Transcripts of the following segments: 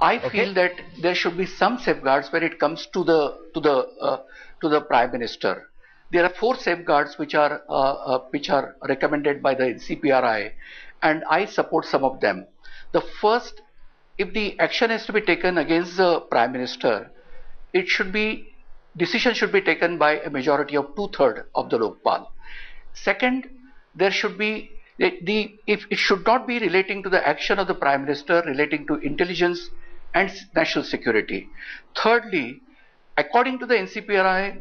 I feel that there should be some safeguards when it comes to the Prime Minister. There are 4 safeguards which are recommended by the NCPRI, and I support some of them. The first, if the action has to be taken against the Prime Minister, decision should be taken by a majority of 2/3 of the Lokpal. Second, there should be if it should not be relating to the action of the Prime Minister relating to intelligence and national security. Thirdly, according to the NCPRI,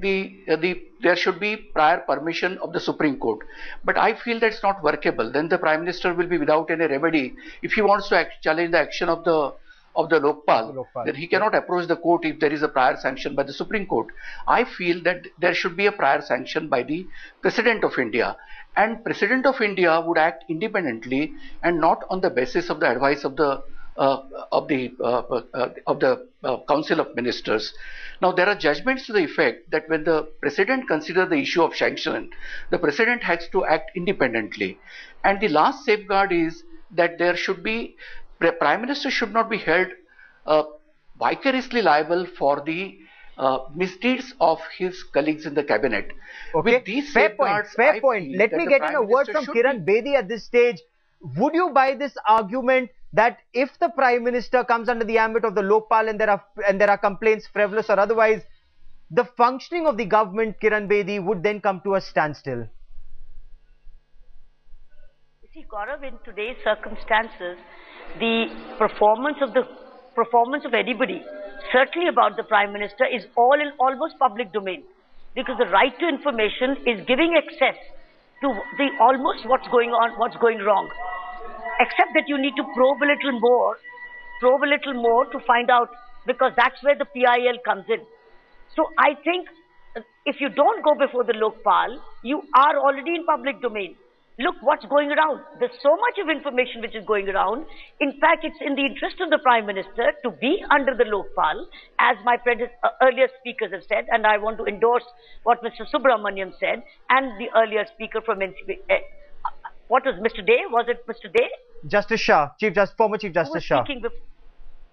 there should be prior permission of the Supreme Court. But I feel that's not workable. Then the Prime Minister will be without any remedy. If he wants to challenge the action of the Lokpal, then he cannot approach the court if there is a prior sanction by the Supreme Court. I feel that there should be a prior sanction by the President of India, and President of India would act independently and not on the basis of the advice of the Council of Ministers. Now, there are judgments to the effect that when the President considers the issue of sanction, the President has to act independently. And the last safeguard is that there should be Prime Minister should not be held vicariously liable for the misdeeds of his colleagues in the cabinet. Okay, with these fair point. Let me get in a word from Kiran Bedi at this stage. Would you buy this argument that if the Prime Minister comes under the ambit of the Lokpal and there are complaints, frivolous or otherwise, the functioning of the government, Kiran Bedi, would then come to a standstill? You see, Gaurav, in today's circumstances, the performance of anybody, certainly about the Prime Minister, is all in almost public domain, because the right to information is giving access to the almost what's going on, what's going wrong. Except that you need to probe a little more to find out, because that's where the PIL comes in. So I think if you don't go before the Lokpal, you are already in public domain. Look what's going around. There's so much of information which is going around. In fact, it's in the interest of the Prime Minister to be under the Lokpal, as my earlier speakers have said, and I want to endorse what Mr. Subramaniam said, and the earlier speaker from NCP. What was Mr. Day? Was it Mr. Day? Justice Shah, former Chief Justice Shah.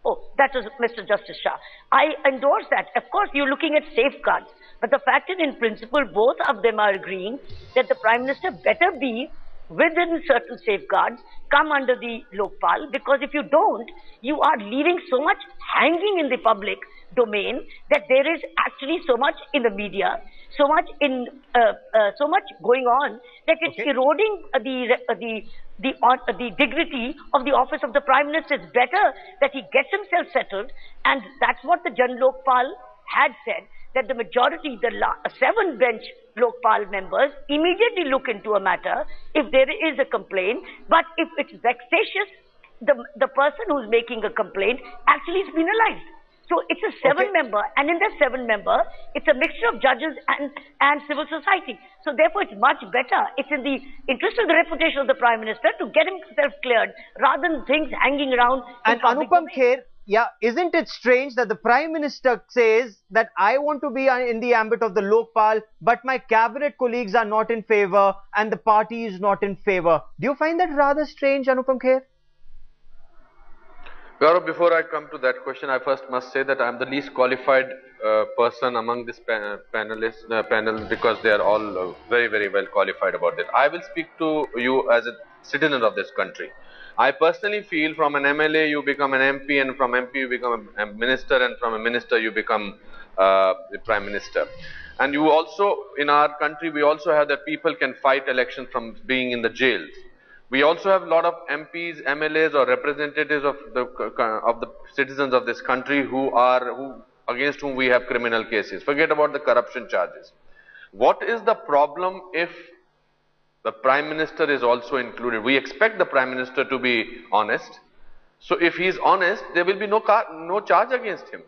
Oh, that was Mr. Justice Shah. I endorse that. Of course, you're looking at safeguards. But the fact is, in principle, both of them are agreeing that the Prime Minister better be within certain safeguards, come under the Lokpal, because if you don't, you are leaving so much hanging in the public domain that there is actually so much in the media, so much going on that it's eroding the dignity of the office of the Prime Minister. It's better that he gets himself settled, and that's what the Jan Lokpal had said, that the majority, the 7 bench Lokpal members, immediately look into a matter if there is a complaint. But if it's vexatious, the person who's making a complaint actually is penalized. So it's a 7-member, and in that 7-member, it's a mixture of judges and civil society. So therefore, it's much better. It's in the interest of the reputation of the Prime Minister to get himself cleared rather than things hanging around. And Anupam Kher, yeah, isn't it strange that the Prime Minister says that I want to be in the ambit of the Lokpal, but my cabinet colleagues are not in favor and the party is not in favor? Do you find that rather strange, Anupam Kher? Gaurav, before I come to that question, I first must say that I am the least qualified person among this panel, because they are all very, very well qualified about this. I will speak to you as a citizen of this country. I personally feel from an MLA you become an MP, and from MP you become a minister, and from a minister you become the Prime Minister. And you also, in our country, we also have that people can fight elections from being in the jails. We also have a lot of MPs, MLAs or representatives of the citizens of this country against whom we have criminal cases. Forget about the corruption charges. What is the problem if the Prime Minister is also included? We expect the Prime Minister to be honest. So if he is honest, there will be no charge against him.